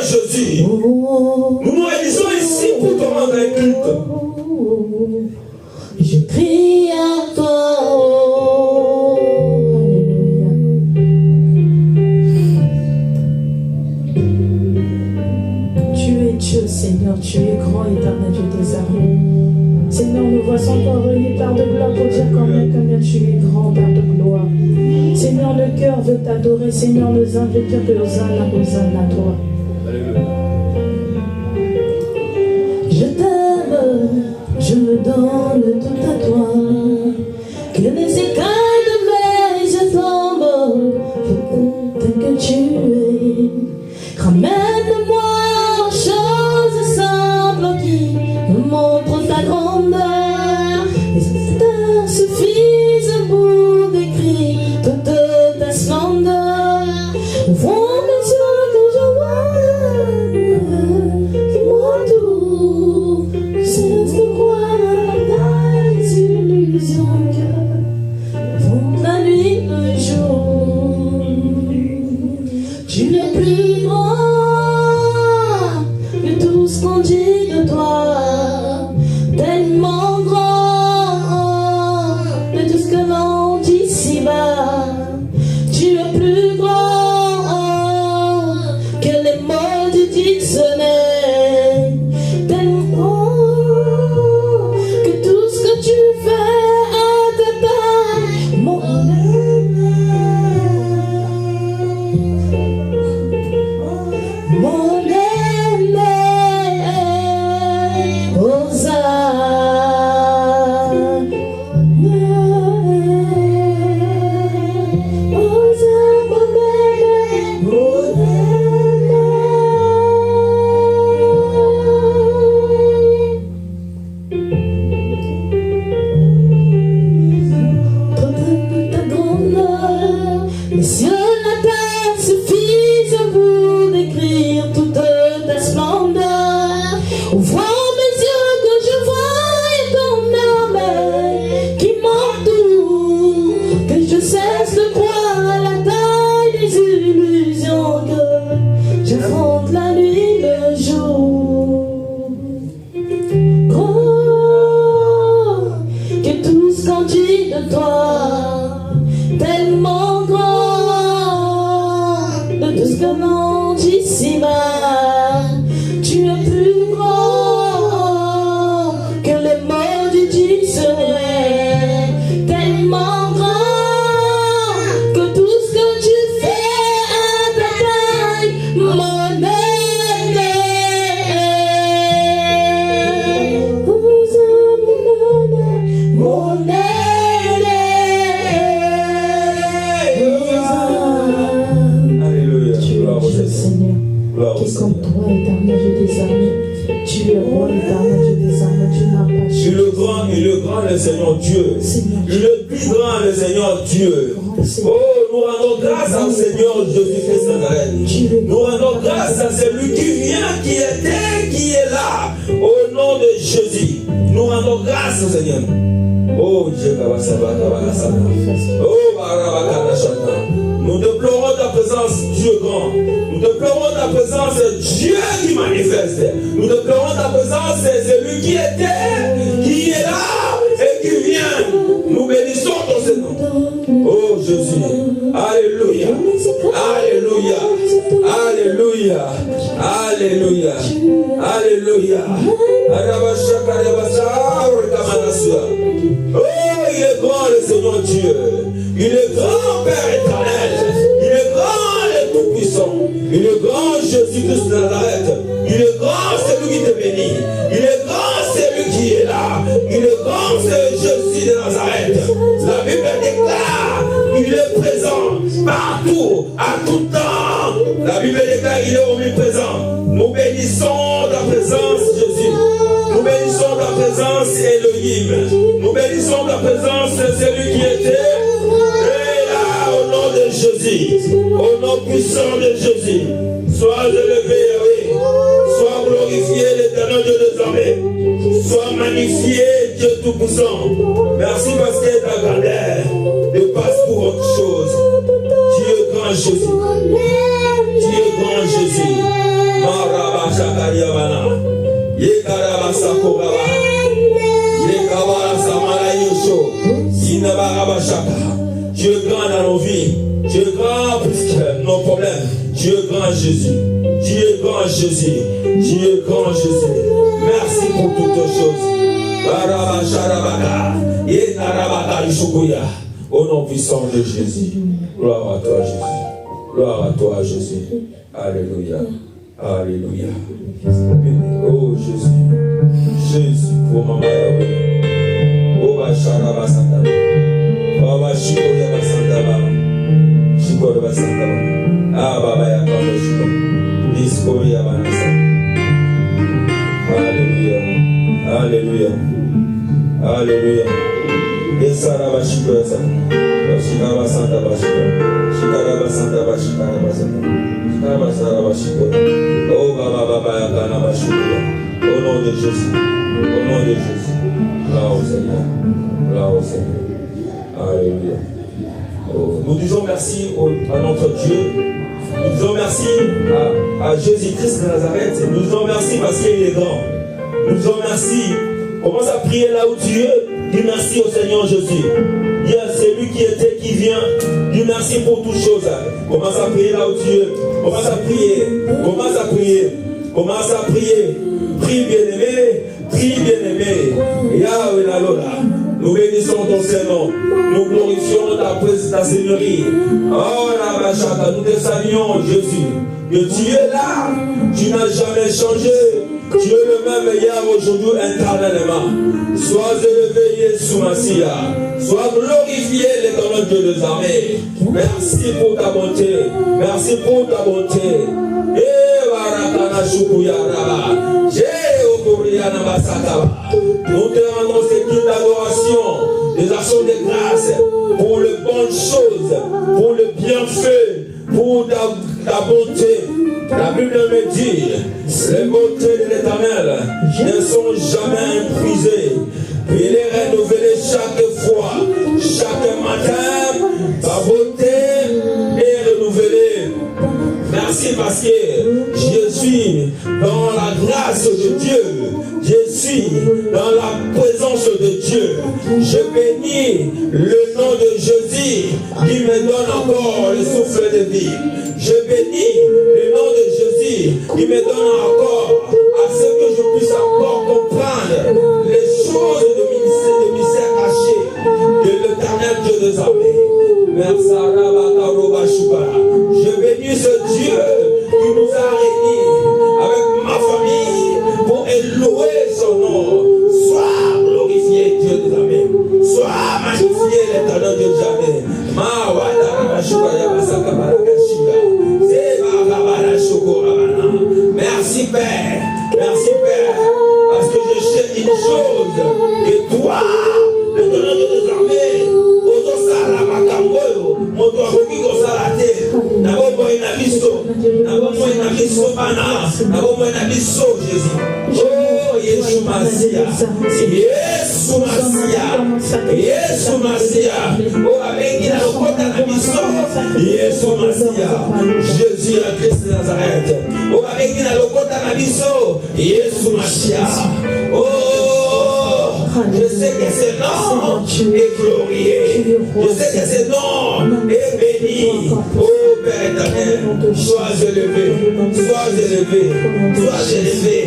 Jésus. Nous nous réunissons ici pour te rendre un culte. Je crie à toi. Alléluia. Tu es Dieu, Seigneur. Tu es grand, éternel Dieu des armées. Seigneur, nous voici encore réunis, Père de gloire, pour dire combien tu es grand, Père de gloire. Seigneur, le cœur veut t'adorer. Seigneur, les âmes veulent dire que Hosanna, Hosanna à toi. Je t'aime, je me donne tout à toi. Que les écailles de mes yeux tombent, tel que tu es. Ramène-moi aux choses simples qui me montrent ta grandeur. Les acteurs suffisent pour décrire toute ta splendeur. Ouvre mes yeux quand je vois, dis-moi tout. C'est ce que croire les illusions que font la nuit le jour. Tu es plus grand que tout ce qu'on dit de toi, tellement grand de tout ce que l'on dit ici-bas. Tu es plus grand que les mots du dictionnaire, tellement que tout ce que tu fais à ta taille, mon aimé, ta grandeur, les cieux, la terre suffisent pour décrire toute ta splendeur. Ouvre mes yeux que je vois ton âme qui m'entoure, que je cesse de croire à la taille des illusions, que j'affronte la nuit le jour. Grand que tout ce qu'on dit de toi, tellement grand de tout ce que l'on dit ici-bas. Tu es plus grand que les mots du dictionnaire, tellement grand que tout ce que tu fais à ta taille, mon aimé. Mon aimé. Alléluia. Gloire au Seigneur. Seigneur, Gloire au qui comme Seigneur. toi, éternel Dieu des armées. Tu es roi, éternel Dieu des armées. Tu n'as pas Tu es le grand et le grand, le Seigneur Dieu. Le plus grand, le Seigneur Dieu. Oh, nous rendons grâce au Seigneur Jésus-Christ de Nazareth. Nous rendons grâce à celui qui vient, qui était, qui est là. Au nom de Jésus. Nous rendons grâce au Seigneur. Oh, Dieu, oh, nous déplorons ta présence, Dieu grand. Nous déplorons ta présence, Dieu qui manifeste. Nous déplorons ta présence, c'est celui qui était, qui est là et qui vient. Nous bénissons ton Seigneur. Oh Jésus. Alléluia. Alléluia. Alléluia. Alléluia. Alléluia. Oh, il est grand le Seigneur Dieu. Il est grand Père éternel. Il est grand et tout-puissant. Il est grand Jésus-Christ de Nazareth. Il est grand celui qui te bénit. Il est grand celui qui est là. Il est grand c'est Jésus de Nazareth. La Bible déclare il est présent partout, à tout temps. La Bible déclare il est omniprésent. Nous bénissons ta présence, Jésus. Nous bénissons ta présence, Elohim. Nous bénissons ta présence, celui qui était. Et là, au nom de Jésus, au nom puissant de Jésus, sois élevé, oui. Sois glorifié, l'éternel Dieu des armées. Sois magnifié, Dieu Tout-Puissant. Merci parce que ta grandeur dépasse pour autre chose. Tu es grand Jésus. Tu es grand Jésus. Tu es grand dans nos vies. Tu es grand plus que nos problèmes. Tu es grand Jésus. Tu es grand Jésus. Tu es grand Jésus. Merci pour toutes choses. Au nom puissant de Jésus. Gloire à toi Jésus. Gloire à toi Jésus. Alléluia. Alléluia. Oh Jésus. Jésus pour maman Yahweh. Oh Bacharaba Santa. Baba Shikoya Basantaba. Shikoya Basantaba. Ah Baba Yakaba Shiko. Diskoya Banasa. Alléluia. Alléluia. Alléluia. Esaraba Shikoya Santa. Shikaba Santa Bashika. Shikaraba Santa Bashika Basanta. Shikaraba Saraba Shikoya. Oh Baba Baba Yakana Bashikoya. Au nom de Jésus. Au nom de Jésus. Gloire au Seigneur. Gloire au Seigneur. Alléluia. Oh, nous disons merci à notre Dieu. Nous disons merci à Jésus-Christ de Nazareth. Nous disons merci parce qu'il est grand. Nous disons merci. Commence à prier là où tu es. Dis merci au Seigneur Jésus. Il y a celui qui était, qui vient. Dis merci pour toutes choses. Commence à prier là où tu es. Commence à prier. Commence à prier. Commence à prier. Prie bien-aimé. Prie bien-aimé. Yahweh la Lola. Nous bénissons ton Seigneur. Nous glorifions ta Seigneurie. Oh la Bachata, nous te saluons Jésus. Que tu es là. Tu n'as jamais changé. Tu es le même hier, aujourd'hui, éternellement. Sois élevé, Yeshua Massia. Sois glorifié, l'éternel Dieu des armées. Merci pour ta bonté. Merci pour ta bonté. Nous te rendons cette d'adoration, des actions de grâce pour les bonnes choses, pour le bienfait, pour ta bonté. La Bible me dit, les bontés de l'Éternel ne sont jamais épuisées. Il est renouvelé chaque fois, chaque matin, ta bonté est renouvelée. Merci parce que je suis dans la grâce de Dieu. Je suis dans la présence de Dieu. Je bénis le nom de Jésus qui me donne encore le souffle de vie. Je bénis le nom de Jésus qui me donne encore à ce que je puisse encore comprendre les choses de mystère caché de l'éternel Dieu des armées. Merci. Je bénis ce Dieu qui nous a réunis avec ma famille pour louer son nom. Sois glorifié Dieu des armées. Sois magnifié l'éternel Dieu des armées. Merci Père. Merci Père. Parce que je sais une chose. Que toi, l'éternel Dieu des armées, oh Yeshua Massia, Yeshua Massia, Yeshua Massia, oh avec la lokota na biso, Yeshua Massia, Jésus le Christ de Nazareth, oh avec la lokota na biso, Yeshua Massia, oh je sais que ce nom est glorieux. Je sais que ce nom est béni. Oh Père éternel, sois élevé. Sois élevé. Sois élevé.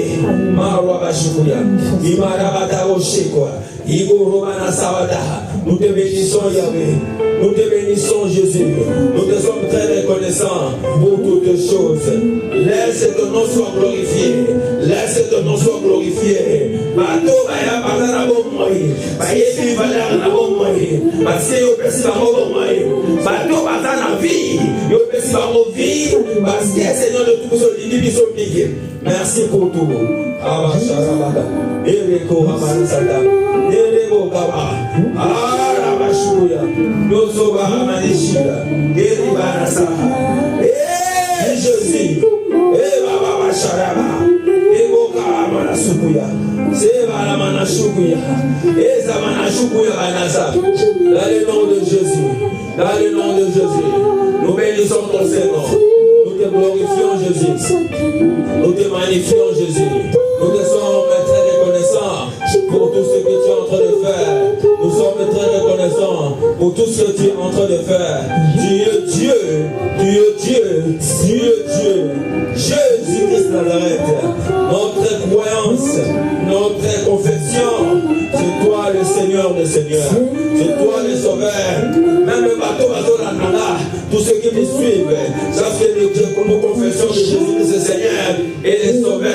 Marwa Bashukuya. Imarabata Oshekwa. Igoromana Sawada. Nous te bénissons Yahweh. Nous te bénissons Jésus. Nous te sommes très reconnaissants pour toutes choses. Laisse ton nom soit glorifié. Laisse ton nom soit glorifié. Bato baya bazana bomoi. Bayebi balara na bomoi. Parce yo pesi ba bomoi. Bato bazana vie. Yo pesi ba vie. Parce que Seigneur de tout ce libi so big. Merci pour tout. Abasharabada. Ereko Ramanasada. Ereko Kaba. Arabashuya. Yosoba Amanishida. Eribanasa. Jésus. Baba Basharaba. Eboka Amanasukuya. Seba Amanashukuya. Ezamanashukuya Banasa. Dans le nom de Jésus. Dans le nom de Jésus. Nous bénissons ton Seigneur. Nous te glorifions Jésus. Nous te magnifions Jésus. Nous te sommes ce que tu es en train de faire. Tu es Dieu, tu es Dieu, tu es Dieu. Jésus-Christ Nazareth, notre croyance, notre confession, c'est toi le Seigneur des Seigneurs, c'est toi le Sauveur. Même le bateau la nana, tous ceux qui me suivent, savent que nous confessons que Jésus-Christ est Seigneur et le Sauveur.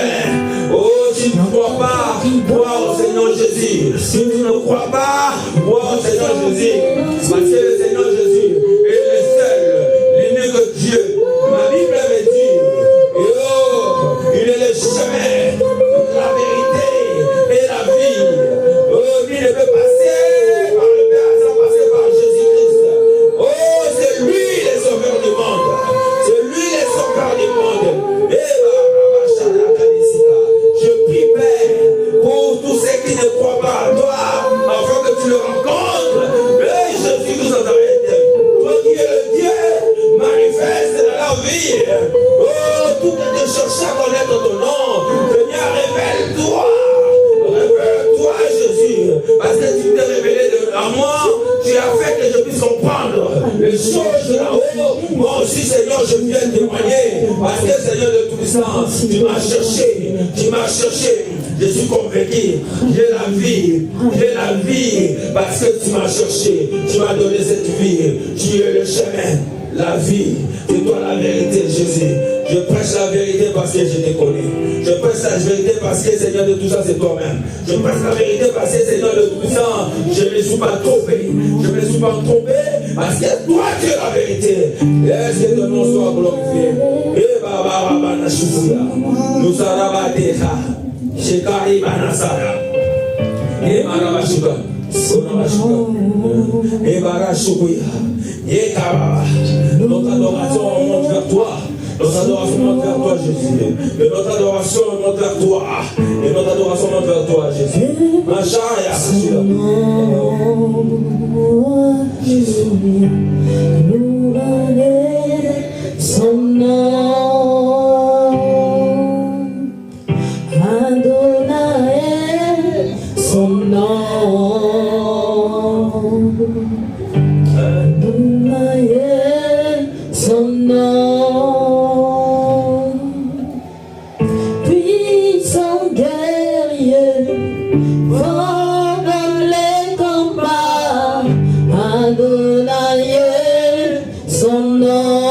Oh, si tu ne crois pas, crois au Seigneur Jésus. Si tu ne crois pas, crois au Seigneur Jésus. Parce que le Seigneur Jésus est le seul, l'unique Dieu. Ma Bible me dit, oh, il est le chemin, la vérité et la vie. Oh, lui ne peut passer par le Père sans passer par Jésus-Christ. Oh, c'est lui le sauveur du monde. C'est lui le sauveur du monde. Je prie, Père, pour tous ceux qui ne croient pas à toi, afin que tu le rencontres. Mais Jésus-Christ Nazareth, toi qui es le Dieu, manifeste dans la vie. Oh, tout que tu cherches à connaître ton nom, Seigneur, révèle-toi. Révèle-toi, Jésus, parce que tu t'es révélé à moi, tu as fait que je puisse comprendre les choses de là-haut. Moi aussi, Seigneur, je viens témoigner, parce que Seigneur de Tout-Puissant, tu m'as cherché, je suis convaincu, j'ai la vie, parce que tu m'as cherché, tu m'as donné cette vie, tu es le chemin, la vie, c'est toi la vérité, Jésus. Je prêche la vérité parce que je te connais. Je prêche la vérité parce que Seigneur de tout ça, c'est toi-même. Je prêche la vérité parce que Seigneur de tout ça, je ne me suis pas trompé. Je ne me suis pas trompé parce que toi, tu es la vérité. Laisse que ton nom soit glorifié. Et Baba Baba Nashukuya. Nous Sarabateha. Shekari Banasara. Et Marabashuka. Et Barashukuya. Et Kababa. Notre adoration monte vers toi. Notre adoration monte vers toi, Jésus. Et notre adoration monte vers toi. Et notre adoration monte vers toi, Jésus. Machaya, son nom, Adonai, son nom, Adonai, son nom, puissant guerrier, fort dans les combats, Adonai, son nom,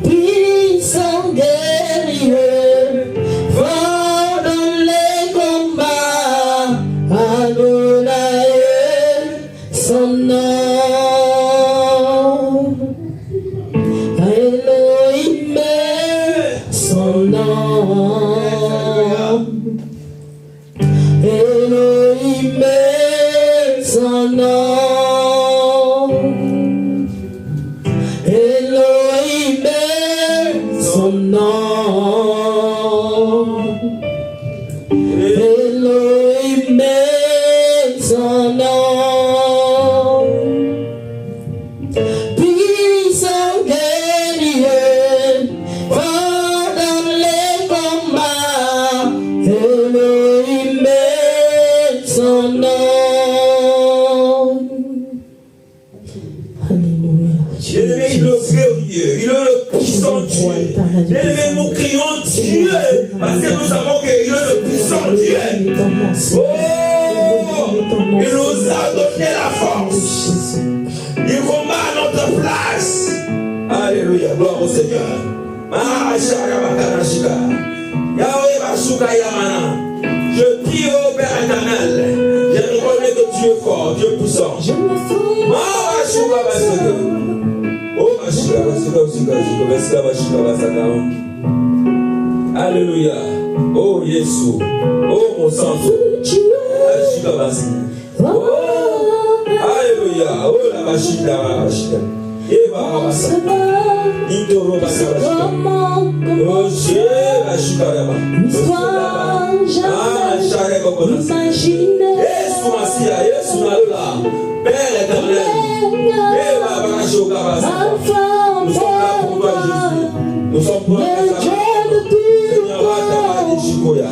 puissant guerrier, fort dans les combats, Adonai, son nom, Elohim, son nom, Elohim, son nom, Elohim, son nom, Elohim, son nom, puissant guerrier, fort dans les combats, Elohim, son nom. Alléluia. L'ennemi, il est glorieux, il est le puissant Dieu. L'ennemi, nous crions Dieu, parce que nous savons qu'il est le puissant Dieu. Oh, il nous a donné la force. Il combat à notre place. Alléluia, gloire au Seigneur. Je prie au Père éternel. Je reconnais que tu es fort, Dieu puissant. Alléluia. Oh Jésus. Oh mon sang. Alléluia. Oh la machine, la machine. Et va ramasser. Nitoro basabashika. Oh Dieu, la chikarama. Ah, chare kokonasi. Yesu Masia, Yesu Nalola. Père éternel. Et va barashoka basa. Nous sommes là pour toi, Jésus. Nous sommes pour toi, Seigneur, va t'avoir Chikoya.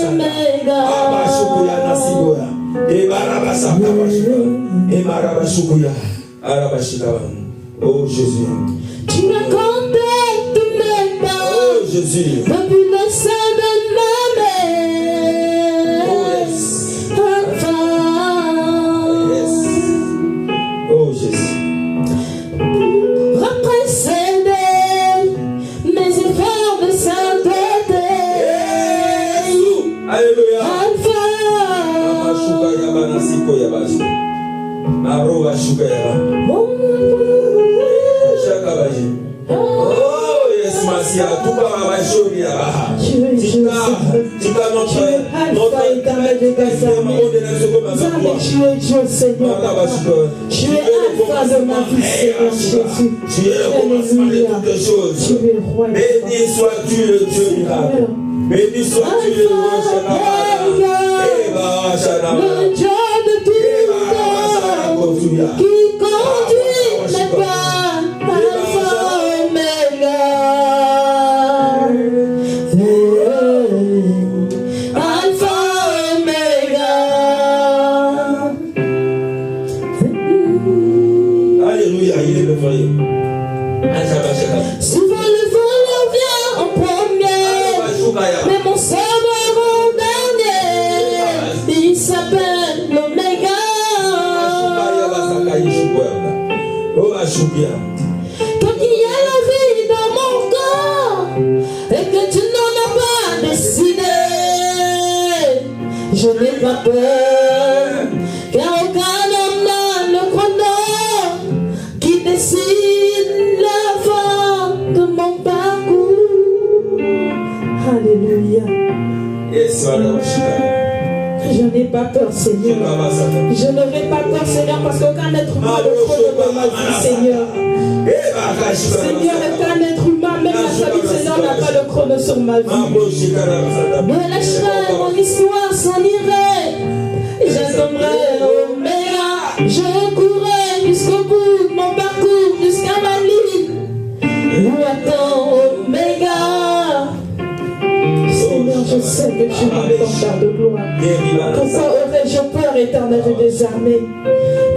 Omega. Oh Jésus. Tu me comptais tous mes pas. Oh Jésus. Depuis le sein de ma mère. Oh yes. Enfin. Yes. Oh Jésus. Reprécéder mes efforts de sainteté. Alléluia. Alpha. Oh yes, Masia, tout va marcher. Alpha éternel de tes armées. Tu es Dieu, Seigneur. Tu es Alpha de ma vie, Seigneur Jésus. Tu es le commencement de toutes les choses. Tu es roi. Béni sois-tu le Dieu miracle. Béni sois-tu le roi Shanaba. Le Dieu de tout qui conduit mes pas. Alpha Omega. Alpha Omega. Alléluia, il est le vrai. Souvent le voleur vient en premier, mais mon sauveur en dernier. Il s'appelle l'Oméga. Toi qui as la vie dans mon corps et que tu n'en as pas décidé, je n'ai pas peur, car aucun homme n'a le chrono qui décide la fin de mon parcours. Alléluia. Je n'ai pas peur, Seigneur. Je n'aurai pas peur, Seigneur, parce qu'aucun être humain n'a le trône de ma vie, Seigneur. Seigneur, aucun être humain, même la famille, Seigneur, n'a pas le chrono sur ma vie. Me lâcherai mon histoire, s'en irait. J'attendrai Oméga. Je courrai jusqu'au bout de mon parcours, jusqu'à ma ligne. Où attend Oméga. Seigneur, je sais que tu m'entends, Père de gloire. Pourquoi aurais-je peur, éternel des armées?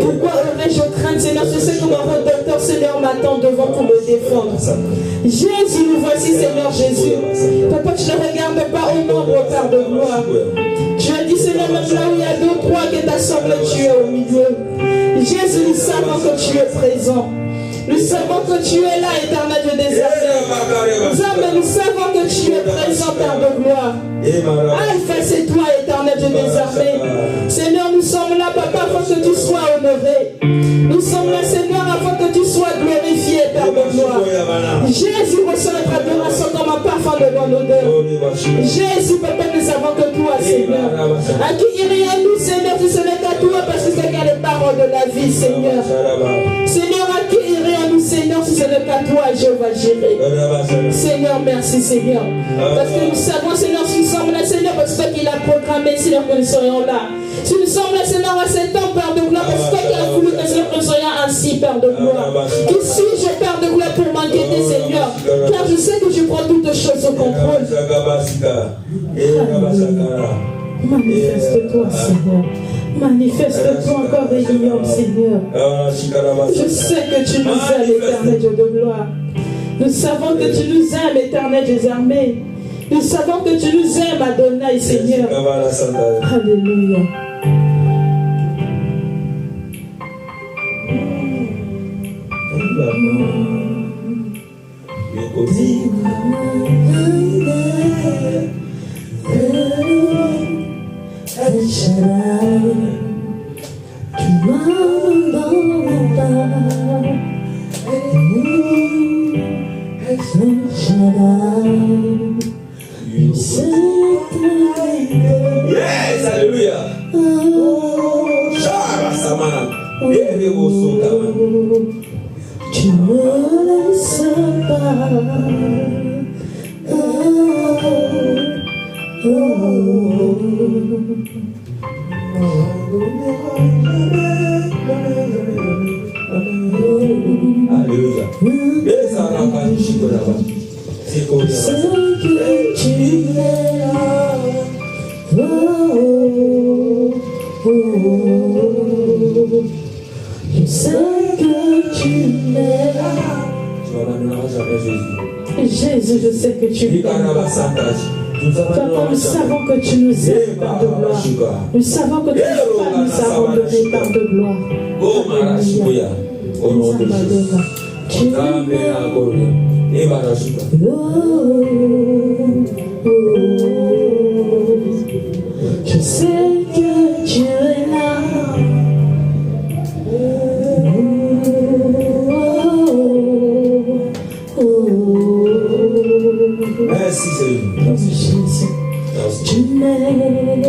Pourquoi aurais-je crainte, Seigneur? Je sais que mon redempteur, Seigneur, m'attend devant pour me défendre. Jésus, nous voici, Seigneur Jésus. Papa, tu ne regardes pas au nombre, Père de gloire. Tu as dit, Seigneur, même là où il y a 2 ou 3 qui est assemblé, tu es au milieu. Jésus, nous savons que tu es présent. Nous savons que tu es là, éternel Dieu des armées. Nous savons que tu es présent, Père de gloire. Alpha, c'est toi, éternel Dieu des armées. Seigneur, nous sommes là, Papa, afin que tu sois honoré. Nous sommes là, Seigneur, afin que tu sois glorifié, Père de gloire. Jésus reçoit notre adoration comme un parfum de bonne odeur. Jésus, Papa, nous savons que toi, Seigneur. À qui irions-nous, Seigneur, si ce n'est qu'à toi, parce que c'est qu'à les paroles de la vie, Seigneur. Seigneur, à qui irions-nous, Seigneur, si ce n'est qu'à toi, Jéhovah Jireh. Seigneur, merci, Seigneur. Parce que nous savons, Seigneur, si nous sommes là, Seigneur, parce que toi qui l'as programmé, Seigneur, que nous serions là. Si nous sommes là, Seigneur, à cet temps, Père de gloire, parce que toi qui as voulu que Seigneur, nous soyons ainsi, Père de gloire. Qui suis-je, Père de gloire, pour m'inquiéter, Seigneur? Car je sais que tu prends toutes choses au contrôle. Manifeste-toi, Seigneur. Manifeste-toi encore et ignoble, Seigneur. Je sais que tu nous aimes, éternel Dieu de gloire. Nous savons que tu nous aimes, éternel des armées. Nous savons que tu nous aimes, Adonai, Seigneur. Alléluia. Tu m'abandonnes pas. Yes, alléluia. Tu me laisses pas. Alléluia. C'est comme ça. C'est que tu es là. Je sais que tu m'aimes. Tu n'abandonneras jamais Jésus. Jésus, je sais que tu m'aimes. Papa, nous savons que tu nous aimes par de gloire. Nous savons que tu nous abandonner par de gloire. Oh, Marashikoya, au nom de Jésus. Amen. Et Marashikoya. Je sais que tu es là. Merci Seigneur. Merci Jésus. Tu m'aimes.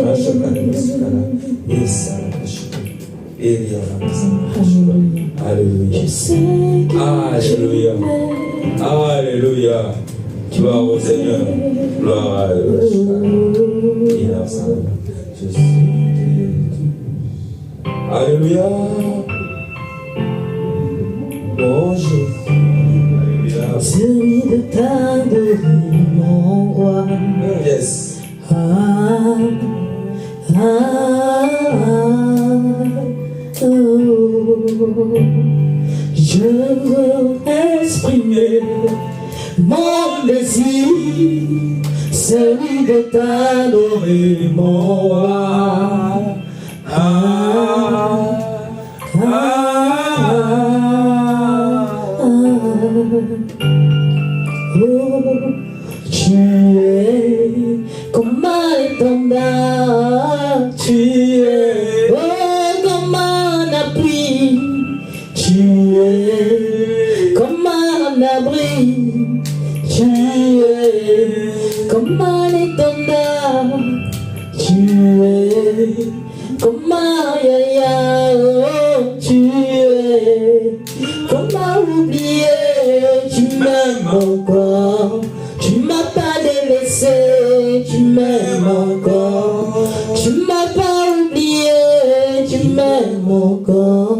Alléluia. Je sais que tu m'aimes. Alléluia. Gloire au Seigneur. Gloire à Dieu. Alléluia. Oh Jésus. Alléluia. Celui de ta devise, mon roi. Yes. Je veux exprimer mon désir, celui de t'adorer, mon roi. Tu es comme un étendard, tu es comme un appui, tu es comme un abri, tu es comme un étendard, tu es comme un yaya, tu es comme un oublié, tu m'aimes encore. Tu m'as pas délaissé, tu m'aimes encore. Tu m'as pas oublié, tu m'aimes encore.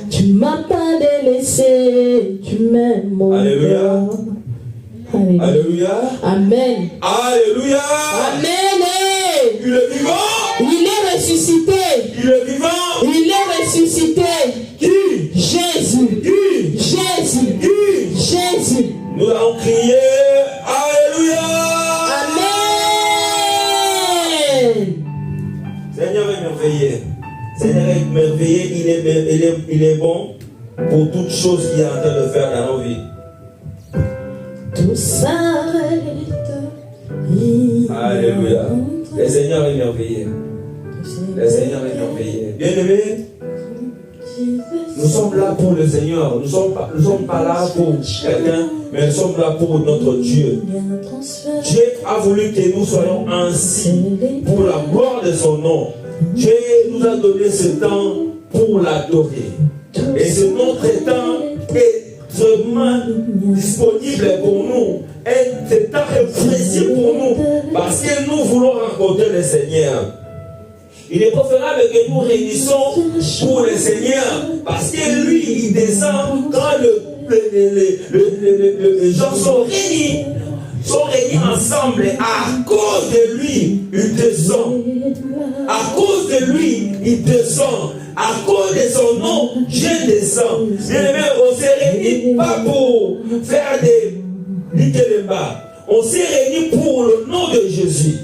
Tu m'as pas délaissé, tu m'aimes encore. Alléluia. Alléluia. Alléluia. Amen. Alléluia. Amen. Il est vivant. Il est ressuscité. Il est vivant. Il est ressuscité. Qui? Jésus. Qui? Jésus. Qui? Jésus. Nous allons crier Alléluia. Amen. Seigneur est merveilleux. Seigneur est merveilleux. Il est bon pour toutes choses qu'il est en train de faire dans nos vies. Tout s'arrête. Alléluia. Le Seigneur est merveilleux. Le Seigneur est merveilleux. Bien-aimés, nous sommes là pour le Seigneur. Nous ne sommes pas là pour quelqu'un, mais nous sommes là pour notre Dieu. Dieu a voulu que nous soyons ainsi pour la gloire de son nom. Dieu nous a donné ce temps pour l'adorer. Et ce notre temps est vraiment disponible pour nous. Et ce temps est précieux pour nous parce que nous voulons rencontrer le Seigneur. Il est préférable que nous réunissons pour le Seigneur parce que lui, il descend quand les gens sont réunis ensemble. À cause de lui, il descend. À cause de lui, il descend. À cause de son nom, je descends. Bien-aimé, on ne se réunit pas pour faire des likelemba. On s'est réunis pour le nom de Jésus.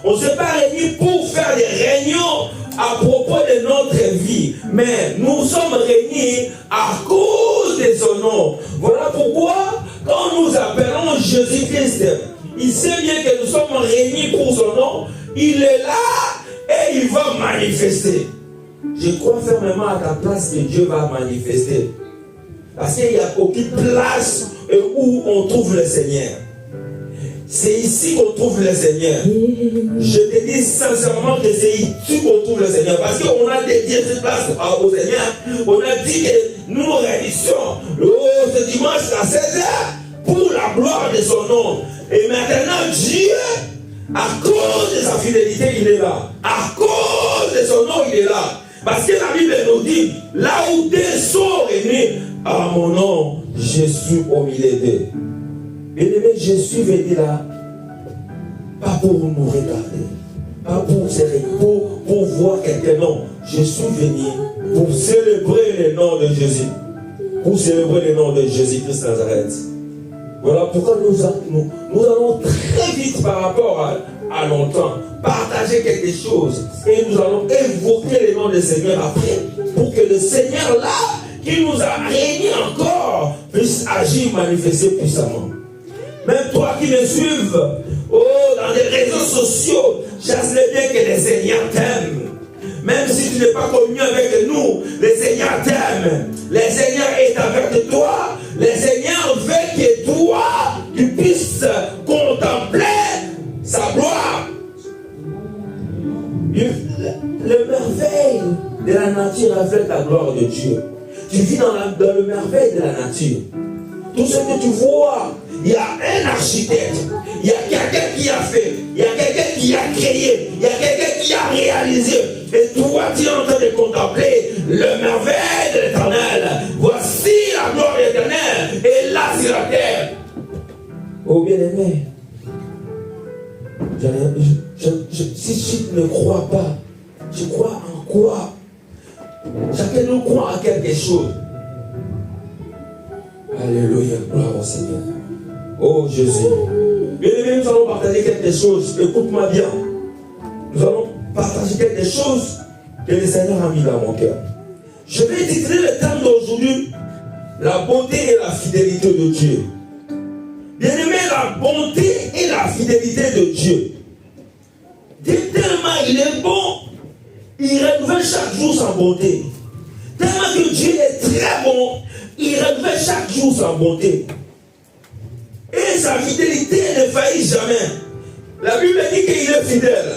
On ne s'est pas réunis pour faire des réunions à propos de notre vie, mais nous sommes réunis à cause de son nom. Voilà pourquoi, quand nous appelons Jésus-Christ, il sait bien que nous sommes réunis pour son nom. Il est là et il va manifester. Je crois fermement à ta place que Dieu va manifester. Parce qu'il n'y a aucune place où on trouve le Seigneur. C'est ici qu'on trouve le Seigneur. Je te dis sincèrement que c'est ici qu'on trouve le Seigneur. Parce qu'on a dédié cette place au Seigneur. On a dit que nous nous réunissions ce dimanche à 16h pour la gloire de son nom. Et maintenant, Dieu, à cause de sa fidélité, il est là. À cause de son nom, il est là. Parce que la Bible nous dit, là où deux sont réunis, à mon nom, je suis au milieu d'eux. Bien-aimé, je suis venu là, pas pour nous regarder, pas pour voir quelqu'un, non. Je suis venu pour célébrer le nom de Jésus. Pour célébrer le nom de Jésus-Christ Nazareth. Voilà pourquoi nous allons très vite par rapport à longtemps partager quelque chose. Et nous allons évoquer le nom du Seigneur après. Pour que le Seigneur là, qui nous a réunis encore, puisse agir, manifester puissamment. Même toi qui me suives, dans les réseaux sociaux, chasse-le bien que le Seigneur t'aime. Même si tu n'es pas communion avec nous, le Seigneur t'aime. Le Seigneur est avec toi. Le Seigneur veut que toi, tu puisses contempler sa gloire. Le merveille de la nature reflète la gloire de Dieu. Tu vis dans le merveille de la nature. Tout ce que tu vois, il y a un architecte, il y a quelqu'un qui a fait, il y a quelqu'un qui a créé, il y a quelqu'un qui a réalisé. Et toi, tu es en train de contempler le merveille de l'Éternel. Voici la gloire de l'Éternel, et là sur la terre. Oh bien-aimé, si tu ne crois pas, tu crois en quoi? Chacun nous croit en quelque chose. Alléluia, gloire au Seigneur. Oh Jésus. Bien-aimé, nous allons partager quelque chose. Écoute-moi bien. Nous allons partager quelque chose que le Seigneur a mis dans mon cœur. Je vais titrer le thème d'aujourd'hui, la bonté et la fidélité de Dieu. Bien-aimé, la bonté et la fidélité de Dieu. Tellement il est bon, il renouvelle chaque jour sa bonté. Tellement que Dieu est très bon, il renouvelle chaque jour sa bonté. Et sa fidélité ne faillit jamais. La Bible dit qu'il est fidèle.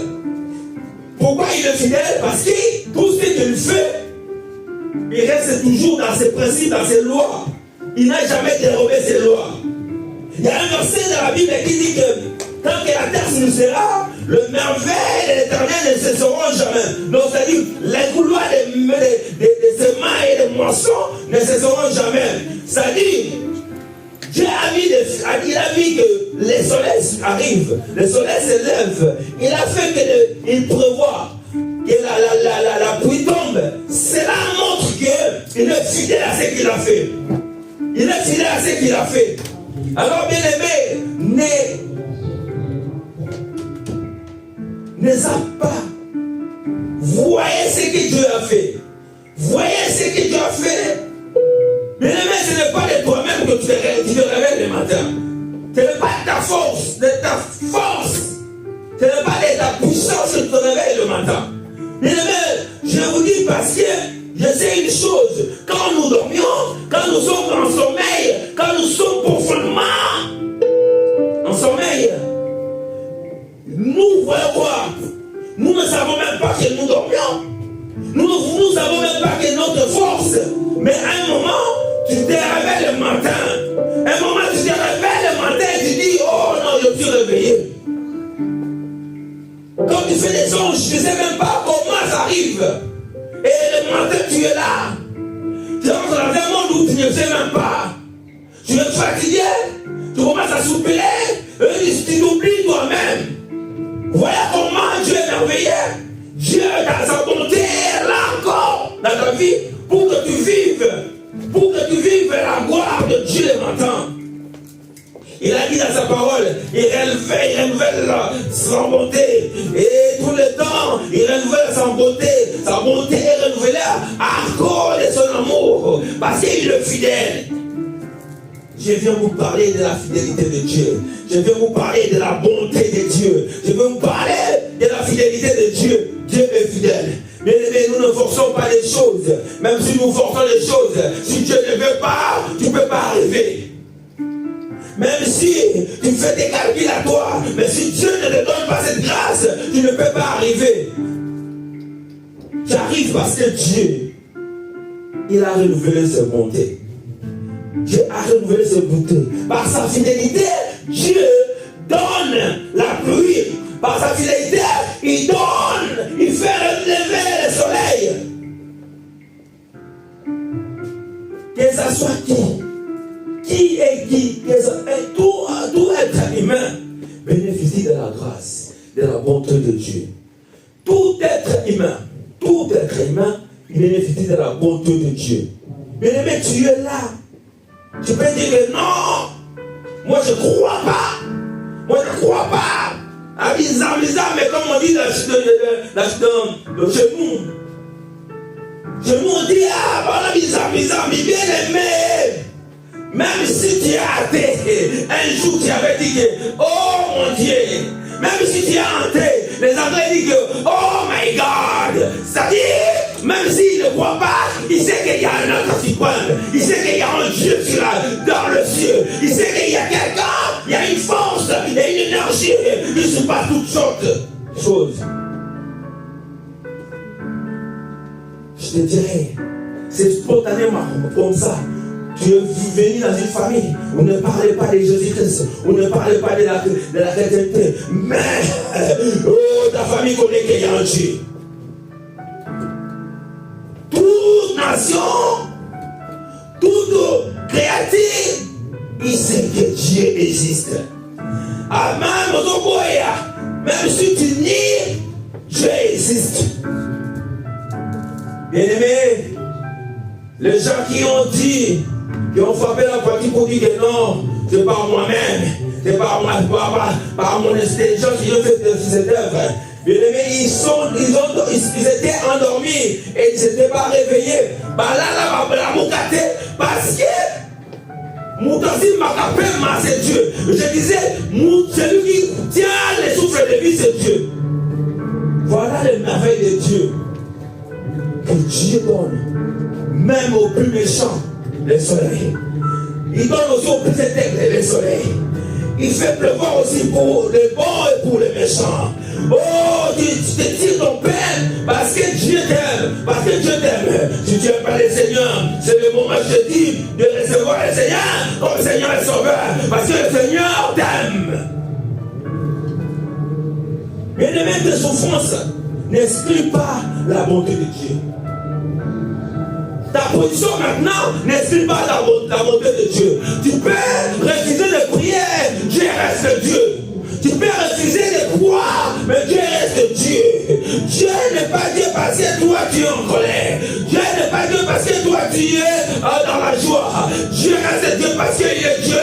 Pourquoi il est fidèle? Parce que tout ce qu'il fait, il reste toujours dans ses principes, dans ses lois. Il n'a jamais dérobé ses lois. Il y a un verset dans la Bible qui dit que tant que la terre se sera, le merveille de l'Éternel ne cesseront jamais. Donc c'est-à-dire, les couloirs de semences et de moissons ne cesseront jamais. C'est-à-dire, Dieu il a vu que le soleil arrive, le soleil se lève. Il a fait qu'il prévoit que la pluie tombe. Cela montre qu'il est fidèle à ce qu'il a fait. Il est fidèle à ce qu'il a fait. Alors bien aimé, ne zappe pas. Voyez ce que Dieu a fait. Voyez ce que Dieu a fait. Bien aimé, ce n'est pas de toi-même que tu te réveilles le matin. Ce n'est pas de ta force, ce n'est pas de ta puissance que tu te réveilles le matin. Bien aimé, je vous dis parce que je sais une chose, quand nous dormions, quand nous sommes en sommeil, quand nous sommes profondément en sommeil, nous voyons quoi? Nous ne savons même pas que nous dormions. Nous ne savons même pas que notre force. Mais à un moment, tu te réveilles le matin. À un moment, tu te réveilles le matin et tu dis, oh non, je suis réveillé. Quand tu fais des songes, tu ne sais même pas comment ça arrive. Et le matin, tu es là. Tu rentres dans un monde où tu ne sais même pas. Tu es fatigué, tu commences à soupirer, et tu t'oublies toi-même. Voilà comment Dieu est merveilleux. Dieu, dans sa bonté, est là encore dans ta vie pour que tu vives la gloire de Dieu le matin. Il a dit dans sa parole, il renouvelle sa bonté. Et tout le temps, il renouvelle sa bonté. Sa bonté est renouvelée à cause de son amour. Parce qu'il est fidèle. Je viens vous parler de la fidélité de Dieu. Je viens vous parler de la bonté de Dieu. Je viens vous parler de la fidélité de Dieu. Dieu est fidèle. Mais nous ne forçons pas les choses. Même si nous forçons les choses, si Dieu ne veut pas, tu ne peux pas arriver. Même si tu fais tes calculs à toi, mais si Dieu ne te donne pas cette grâce, tu ne peux pas arriver. Tu arrives parce que Dieu, il a renouvelé ses bontés. Dieu a renouvelé ses bontés. Par sa fidélité, Dieu donne la pluie. Par sa fidélité, il donne, il fait relever le soleil. Que ça soit qui est qui, que tout être humain bénéficie de la grâce, de la bonté de Dieu. être humain bénéficie de la bonté de Dieu. Bien-aimé, tu es là. Tu peux dire que non, moi je ne crois pas. Moi je ne crois pas. À bizarre, mais comme on dit chez nous. Chez nous on dit, ah, voilà bizarre, mais bien aimé. Même si tu es athée, un jour tu avais dit que, oh mon Dieu, même si tu es athée, les Anglais disent que, oh my God, c'est-à-dire, même s'il ne croit pas, il sait qu'il y a un autre suprême, il sait qu'il y a un Dieu dans le ciel, il sait qu'il y a quelqu'un, il y a une force, il y a une énergie, il se passe toutes sortes de choses. Je te dirais, c'est spontanément comme ça. Tu es venu dans une famille, on ne parlait pas de Jésus-Christ, on ne parlait pas de la chrétienté, mais ta famille connaît qu'il y a un Dieu. Toute nation, toute créature, il sait que Dieu existe. Même si tu nies, Dieu existe. Bien-aimé, les gens qui ont dit, qui ont frappé la partie pour dire que non, c'est pas moi-même, c'est pas moi, par mon intelligence qui ont fait cette œuvre. Bien aimé, ils étaient endormis et ils n'étaient pas réveillés. Parce que Moutasim Makapema, c'est Dieu. Je disais, celui qui tient les souffles de vie, c'est Dieu. Voilà les merveilles de Dieu. Que Dieu donne, même aux plus méchants, le soleil. Il donne aussi aux plus intègres le soleil. Il fait pleuvoir aussi pour les bons et pour les méchants. Oh, tu te tires ton peine parce que Dieu t'aime. Parce que Dieu t'aime. Si tu n'aimes pas le Seigneur, c'est le moment que je te dis de recevoir le Seigneur comme le Seigneur est sauveur. Parce que le Seigneur t'aime. Bien-aimé, tes souffrances n'excluent pas la bonté de Dieu. Ta position maintenant n'exprime pas la bonté de Dieu. Tu peux refuser de prier, Dieu reste Dieu. Tu peux refuser de croire, mais Dieu reste Dieu. Dieu n'est pas Dieu parce que toi tu es en colère. Dieu n'est pas Dieu parce que toi tu es dans la joie. Dieu reste Dieu parce qu'il est Dieu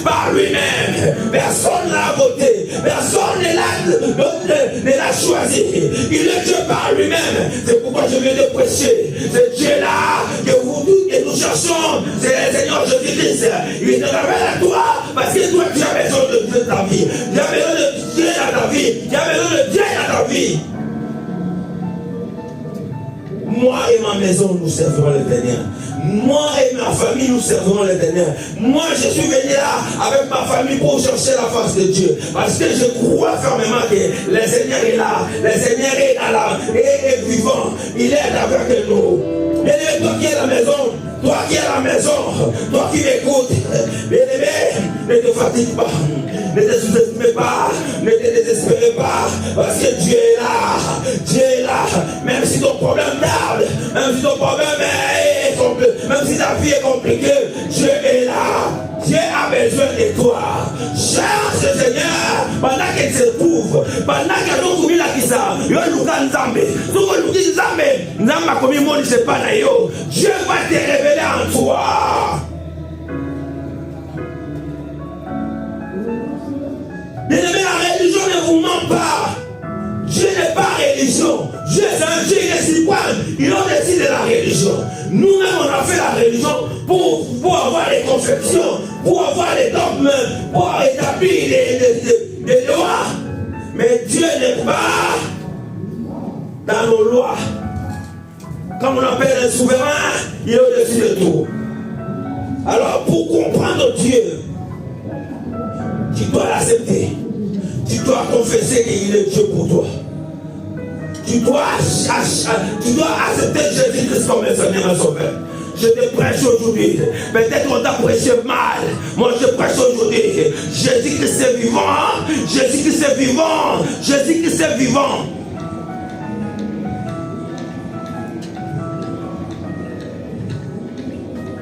par lui-même. Personne ne l'a voté. Personne ne l'a choisi. Il est Dieu par lui-même. C'est pourquoi je viens de prêcher. C'est Dieu là que nous cherchons. C'est le Seigneur Jésus-Christ. Il te révèle à toi parce que toi tu as besoin de Dieu dans ta vie. Tu as besoin de Dieu dans ta vie. Tu as besoin de Dieu dans ta vie. Moi et ma maison, nous servirons l'Éternel. Moi et ma famille, nous servirons l'Éternel. Moi, je suis venu là avec ma famille pour chercher la face de Dieu. Parce que je crois fermement que le Seigneur est là. Le Seigneur est est vivant. Il est avec nous. Bien-aimé, toi qui es à la maison, toi qui es à la maison, toi qui m'écoutes, bien-aimé, ne te fatigue pas, ne te sous-estime pas, ne te désespère pas, parce que Dieu est là, Dieu est là, même si ton problème tarde, même si ton problème est compliqué, même si ta vie est compliquée, Dieu est là. Dieu a besoin de toi. Cherche le Seigneur pendant qu'il se trouve. Pendant que nous sommes là qui ça, Dieu va te révéler en toi. Bien-aimé, la religion ne vous ment pas. Dieu n'est pas religion. Dieu c'est un Dieu, il est suprême. Il a décidé de la religion. Nous-mêmes, on a fait la religion pour avoir les conceptions, pour avoir les dogmes, pour établir des lois. Mais Dieu n'est pas dans nos lois. Comme on appelle un souverain, il est au-dessus de tout. Alors, pour comprendre Dieu, tu dois l'accepter. Tu dois confesser qu'il est Dieu pour toi. Tu dois accepter Jésus-Christ comme un Seigneur et Sauveur. Je te prêche aujourd'hui. Peut-être qu'on t'a prêché mal. Moi je prêche aujourd'hui. Jésus-Christ est vivant. Jésus-Christ est vivant. Jésus-Christ est vivant.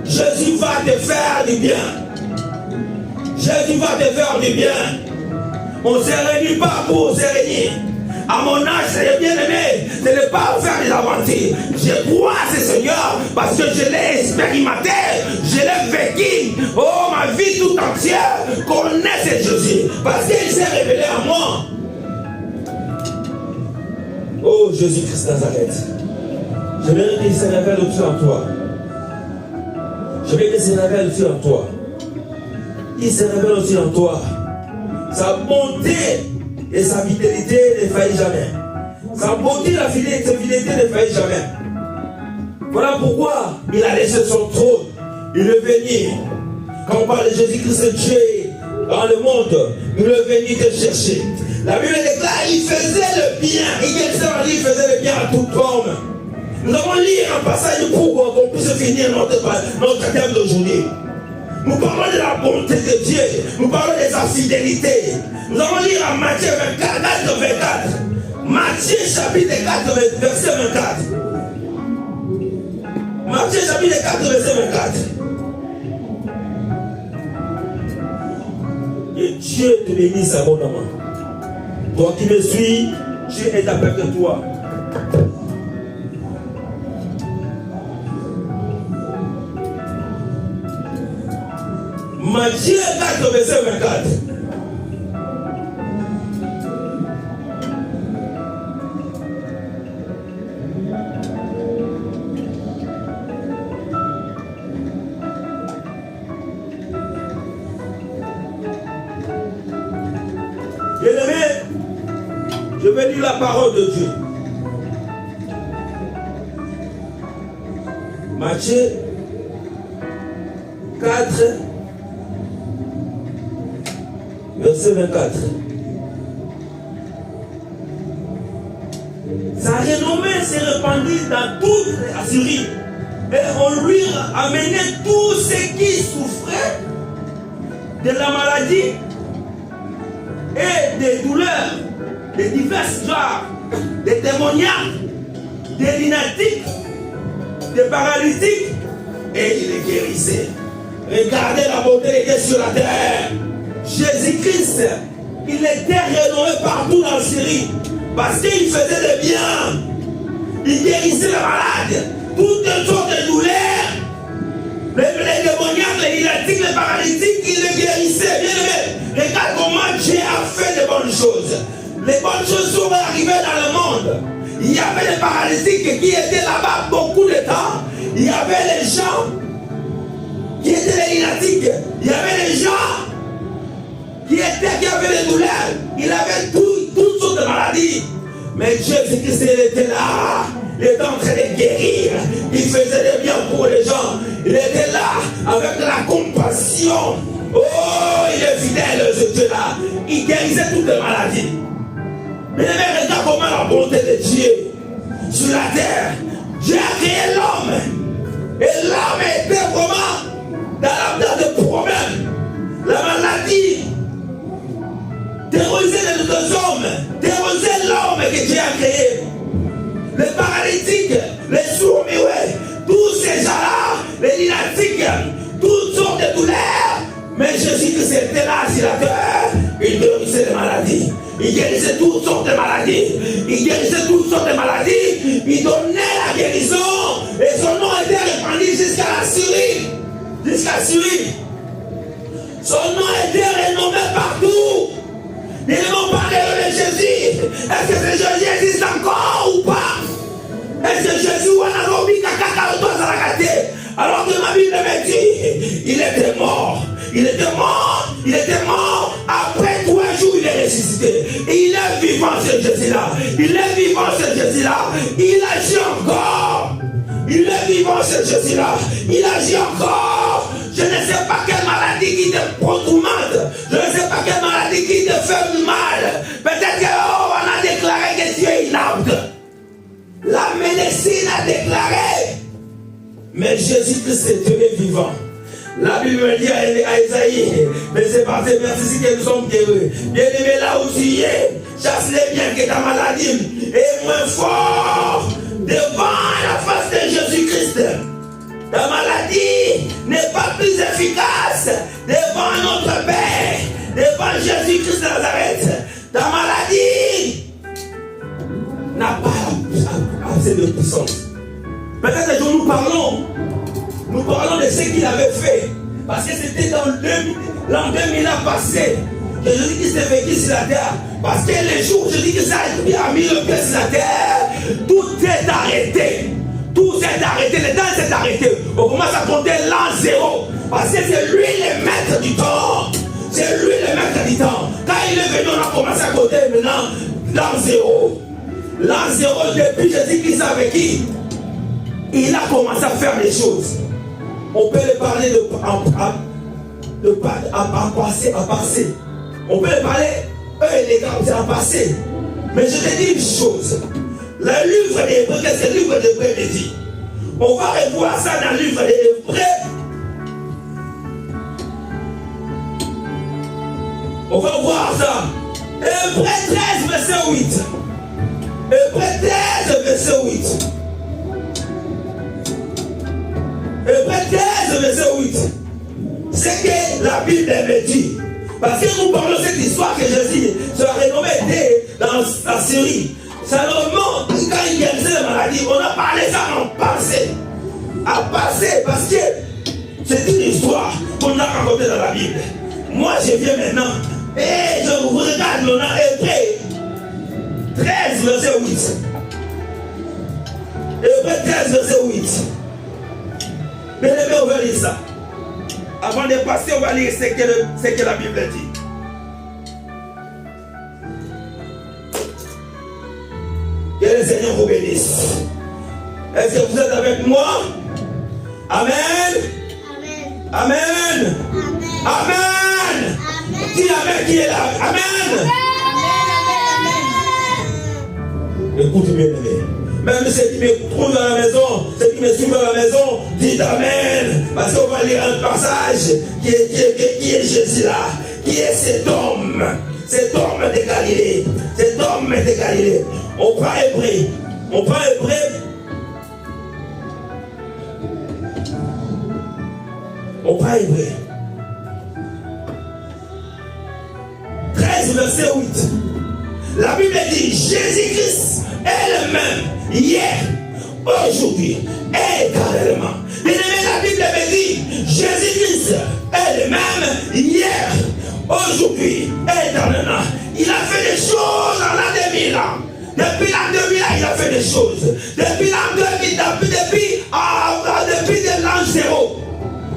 Jésus va te faire du bien. Jésus va te faire du bien. On ne se réunit pas pour se réunir. À mon âge, c'est bien aimé. Ce pas faire des aventures. Je crois à ce Seigneur parce que je l'ai expérimenté, je l'ai vécu. Oh, ma vie tout entière connaît ce Jésus parce qu'il s'est révélé à moi. Oh, Jésus-Christ Nazareth. Je veux qu'il se révèle aussi en toi. Je veux qu'il se révèle aussi en toi. Il se révèle aussi en toi. Sa bonté et sa fidélité ne faillit jamais. Sa bonté et sa fidélité ne faillit jamais. Voilà pourquoi il a laissé son trône. Il est venu. Quand on parle de Jésus-Christ, Dieu dans le monde, il est venu te chercher. La Bible déclare qu'il faisait le bien. Il faisait le bien à toute forme. Nous allons lire un passage pour qu'on puisse finir notre thème d'aujourd'hui. Nous parlons de la bonté de Dieu. Nous parlons de sa fidélité. Nous allons lire en Matthieu 24, 24. Matthieu chapitre 4, verset 24. Matthieu chapitre 4, verset 24. Que Dieu te bénisse abondamment. Toi qui me suis, Dieu est avec toi. Matthieu 4, verset 24. Bien-aimé, je vais lire la parole de Dieu. Matthieu 4, verset 24. Sa renommée s'est répandue dans toute l'Assyrie et on lui a amené tous ceux qui souffraient de la maladie et des douleurs, de divers genres, des démoniaques, des lunatiques, des paralytiques, et il les guérissait. Regardez la beauté de Dieu sur la terre. Jésus-Christ, il était renommé partout dans la Syrie parce qu'il faisait le bien. Il guérissait les malades, toutes sortes de douleurs. Les démoniaques, les lunatiques, les paralytiques, il les guérissait. Bien aimé, regarde comment Dieu a fait de bonnes choses. Les bonnes choses sont arrivées dans le monde. Il y avait les paralytiques qui étaient là-bas beaucoup de temps. Il y avait les gens qui étaient les lunatiques. Il y avait les gens qui avaient des douleurs. Il avait toutes sortes de maladies. Mais Jésus-Christ, il était là. Il était en train de guérir. Il faisait le bien pour les gens. Il était là avec la compassion. Oh, il est fidèle, ce Dieu-là. Il guérissait toutes les maladies. Mais regarde comment la bonté de Dieu sur la terre. Dieu a créé l'homme. Et l'homme était vraiment dans des problèmes. La maladie terrorisait les deux hommes. Terrorisait l'homme que Dieu a créé. Les paralytiques, les sourds-muets, tous ces gens-là, les lunatiques, toutes sortes de douleurs. Mais Jésus-Christ était là sur la terre. Il guérissait les maladies. Il guérissait toutes sortes de maladies. Il guérissait toutes sortes de maladies. Il donnait la guérison. Et son nom était répandu jusqu'à la Syrie. Jusqu'à la Syrie. Son nom était renommé partout. Ils m'ont parlé de Jésus. Est-ce que ce Jésus existe encore ou pas? Est-ce que Jésus a robi caca au la gâté? Alors que ma Bible me dit, il était mort. Il était mort. Il était mort. Après 3 jours, il est ressuscité. Et il est vivant, ce Jésus-là. Il est vivant, ce Jésus-là. Il agit encore. Il est vivant, ce Jésus-là. Il agit encore. Je ne sais pas quelle maladie qui te tourmente. Je ne sais pas quelle maladie qui te fait mal. Peut-être qu'on a déclaré que Dieu est inapte. La médecine a déclaré. Mais Jésus-Christ est Dieu vivant. La Bible dit à Isaïe, mais c'est par ces merci que nous sommes guéris. Bien-aimé, là où tu es, chasse les biens que ta maladie est moins fort devant la face de Jésus-Christ. Ta maladie n'est pas plus efficace devant notre Père, devant Jésus-Christ de Nazareth. Ta maladie n'a pas assez de puissance. Peut-être que nous parlons de ce qu'il avait fait. Parce que c'était dans l'an 2000 passé que Jésus-Christ est vécu sur la terre. Parce que les jours où Jésus-Christ a mis le pied sur la terre, tout est arrêté. Tout s'est arrêté, le temps s'est arrêté. On commence à compter l'an 0. Parce que c'est lui le maître du temps. C'est lui le maître du temps. Quand il est venu, on a commencé à compter maintenant l'an 0. L'an 0, depuis Jésus-Christ a vécu, il a commencé à faire des choses. On peut le parler à passer. On peut le parler, les gars, c'est à passer. Mais je te dis une chose. Le livre des Hébreux, qu'est-ce que le livre des Hébreux me dit? On va revoir ça dans le livre des Hébreux. On va voir ça. Hébreux 13, verset 8. Hébreux 13, verset 8. Hébreux 13, verset 8. C'est que la Bible me dit. Parce que nous parlons de cette histoire que Jésus se a renommé dans la Syrie. Salomon, quand il guérissait la maladie, on a parlé ça en passé. À passer, parce que c'est une histoire qu'on a racontée dans la Bible. Moi, je viens maintenant et je vous regarde le nom Hébreux 13, verset 8. Hébreux 13, verset 8. Bien aimé, on va lire ça. Avant de passer, on va lire ce que la Bible dit. Que le Seigneur vous bénisse. Est-ce que vous êtes avec moi? Amen. Amen. Amen. Amen. Dis Amen qui est là. Amen. Écoute bien aimé. Même ceux qui me trouvent dans la maison, ceux qui me suivent dans la maison, dites Amen. Parce qu'on va lire un passage qui est Jésus là, qui est cet homme de Galilée. Cet homme de Galilée. On prend Hébreu. On prend Hébreu. On prend Hébreu. 13, verset 8. La Bible dit Jésus-Christ est le même hier, aujourd'hui et éternellement. Bien aimé, la Bible me dit Jésus-Christ est le même hier, aujourd'hui et éternellement. Il a fait des choses en l'an 2000 ans. Depuis l'an 2000 ans, il a fait des choses. Depuis l'an 2000, depuis l'an 0.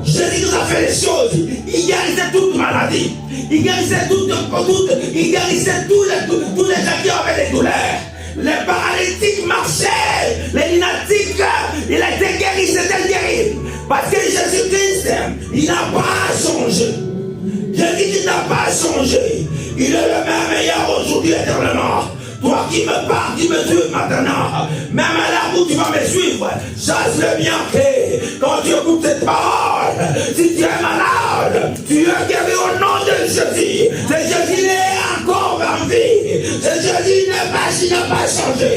Jésus-Christ a fait des choses. Il guérissait toute maladie. Il guérissait tous les gens qui avaient des douleurs. Les paralytiques marchaient. Les lunatiques, il a été guéri, c'était guéri. Parce que Jésus-Christ, il n'a pas changé. Jésus-Christ n'a pas changé. Il est le même hier, aujourd'hui, éternellement. Toi qui me parles, qui me suis maintenant, même à la où tu vas me suivre, sache-le bien que quand tu écoutes cette parole, si tu es malade, tu es guéri au nom de Jésus. C'est Jésus qui est encore en vie. C'est Jésus qui n'a pas changé.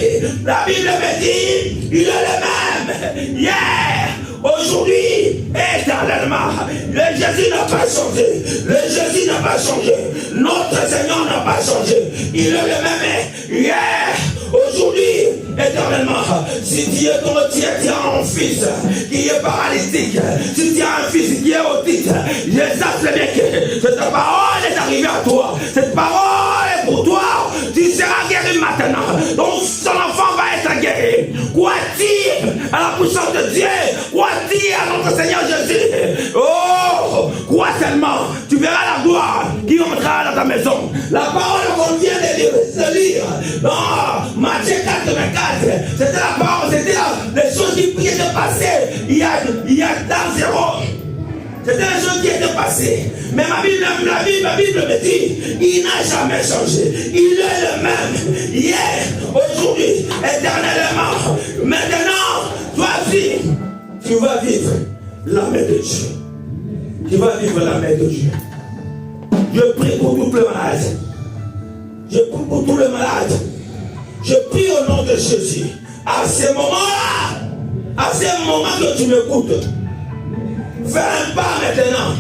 La Bible me dit, il est le même hier, aujourd'hui, éternellement. Le Jésus n'a pas changé. Le Jésus n'a pas changé. Notre Seigneur n'a pas changé. Il est le même hier, aujourd'hui, éternellement. Si tu as un fils qui est paralytique, si tu as un fils qui est autiste, je sache bien que cette parole est arrivée à toi. Cette parole est pour toi. Tu seras guéri maintenant. Donc son enfant va être guéri. Crois-tu à la puissance de Dieu? Crois-tu à notre Seigneur Jésus? Oh, crois seulement. Tu verras la gloire qui entrera dans ta maison. La parole qu'on vient de lire dans Matthieu 4, c'était la parole, c'était les choses qui étaient passées il y a dans 0. C'était les choses qui étaient passées. Mais la Bible me dit, il n'a jamais changé. Il est le même hier, aujourd'hui, éternellement. Maintenant, toi aussi, tu vas vivre la main de Dieu. Tu vas vivre la main de Dieu. Je prie pour tous les malades. Je prie pour tous les malades. Je prie au nom de Jésus. À ce moment-là, à ce moment que tu m'écoutes, fais un pas maintenant.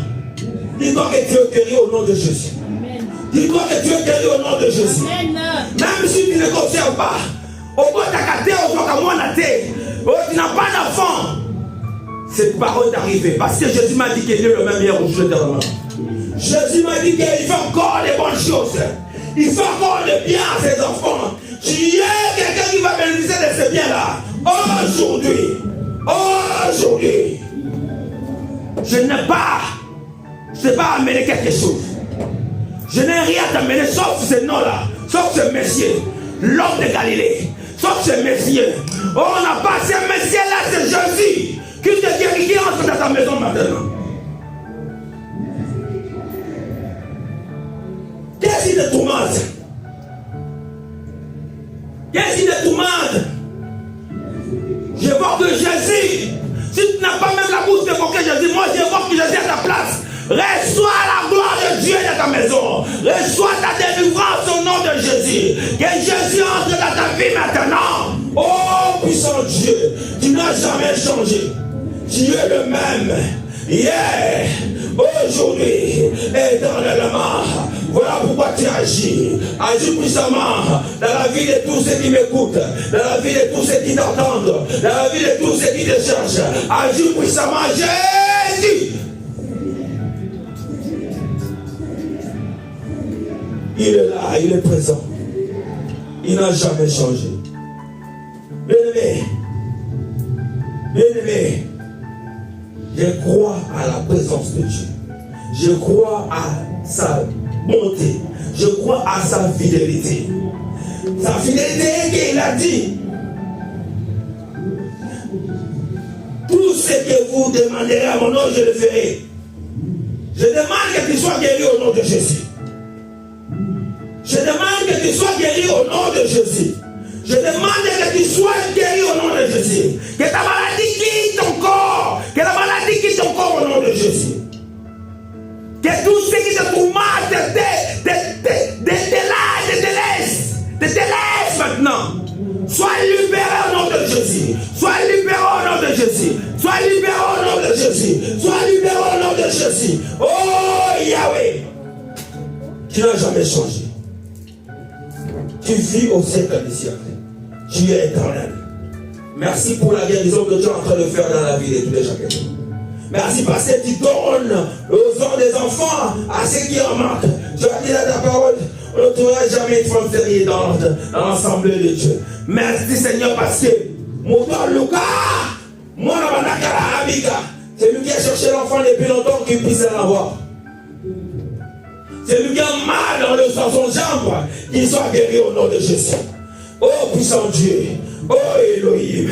Dis-toi que tu es guéri au nom de Jésus. Dis-toi que tu es guéri au nom de Jésus. Même si tu ne conserves pas, au bout de ta tu n'as pas d'enfant. Cette parole est arrivée parce que Jésus m'a dit qu'il est le même hier au jour éternellement. Jésus m'a dit qu'il fait encore des bonnes choses. Il fait encore des biens à ses enfants. Tu es quelqu'un qui va bénéficier de ces biens-là. Aujourd'hui, je n'ai pas amené quelque chose. Je n'ai rien t'amener sauf ce nom-là, sauf ce monsieur, l'homme de Galilée, sauf ce monsieur. Oh, on n'a pas ce monsieur-là, c'est Jésus qui te guérit, qui entre dans ta maison maintenant. Qu'est-ce qui te tourmente? Qu'est-ce qui te tourmente? J'évoque Jésus. Si tu n'as pas même la bouche d'évoquer Jésus, moi j'évoque Jésus à ta place. Reçois la gloire de Dieu dans ta maison. Reçois ta délivrance au nom de Jésus. Que Jésus entre dans ta vie maintenant. Oh puissant Dieu, tu n'as jamais changé. Tu es le même. Hier, aujourd'hui, éternellement. Voilà pourquoi tu agis. Agis puissamment dans la vie de tous ceux qui m'écoutent, dans la vie de tous ceux qui t'entendent, dans la vie de tous ceux qui te cherchent. Agis puissamment, Jésus. Il est là, il est présent. Il n'a jamais changé. Bien-aimé, je crois à la présence de Dieu. Je crois à sa bonté. Je crois à sa fidélité. Sa fidélité qu'il a dit. Tout ce que vous demanderez à mon nom, je le ferai. Je demande que tu sois guéri au nom de Jésus. Je demande que tu sois guéri au nom de Jésus. Je demande que tu sois guéri au nom de Jésus. Que ta maladie quitte ton corps. Que la maladie quitte ton corps au nom de Jésus. Que tout ce qui te tourmente te laisse maintenant. Sois libéré au nom de Jésus. Sois libéré au nom de Jésus. Sois libéré au nom de Jésus. Sois libéré au nom de Jésus. Oh Yahweh. Tu n'as jamais changé. Tu vis au siècle des siècles. Tu es éternel. Merci pour la guérison que tu es en train de faire dans la vie de tous les chacun. Merci parce que tu donnes aux hommes des enfants à ceux qui en manquent. Tu as dit dans ta parole, on ne trouvera jamais une femme fériée dans l'assemblée de Dieu. Merci Seigneur parce que mon don Lucas, mon Abanakara Abika, c'est lui qui a cherché l'enfant depuis longtemps qu'il puisse l'avoir. C'est lui qui a mal dans son jambe, qu'il soit guéri au nom de Jésus. Oh puissant Dieu, oh Elohim,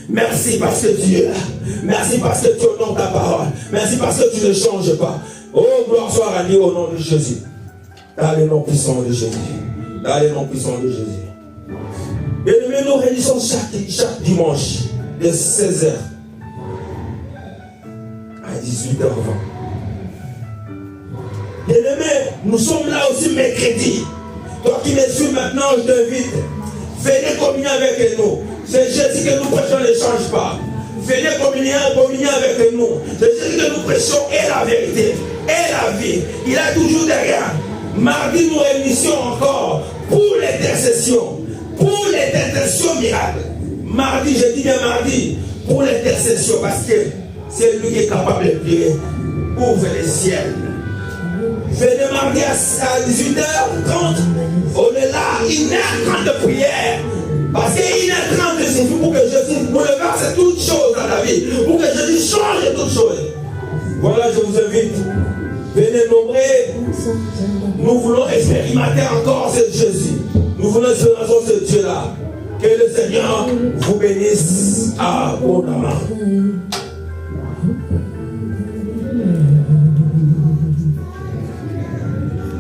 merci parce que tu es là. Merci parce que tu honores ta parole. Merci parce que tu ne changes pas. Oh gloire soit rendue au nom de Jésus. Dans le nom puissant de Jésus. Dans le nom puissant de Jésus. Et nous réunissons chaque dimanche de 16h à 18h20. Bien-aimé, nous sommes là aussi mercredi. Toi qui me suis maintenant, je t'invite. Venez communier avec nous. C'est Jésus que nous prêchons, ne change pas. Venez communier avec nous. C'est Jésus que nous prêchons et la vérité et la vie. Il a toujours derrière. Mardi, nous réunissons encore pour l'intercession. Pour l'intercession miracle. Mardi, je dis bien mardi, pour l'intercession parce que c'est lui qui est capable de prier. Ouvre les ciels. Venez mardi à 18h30. On est là, 1h30 de prière. Parce que 1h30 de suffit pour que Jésus bouleverse toutes choses dans la vie. Pour que Jésus change toutes choses. Voilà, je vous invite. Venez nombrer. Nous voulons expérimenter encore ce Jésus. Nous voulons expérimenter ce Dieu-là. Que le Seigneur vous bénisse abondamment.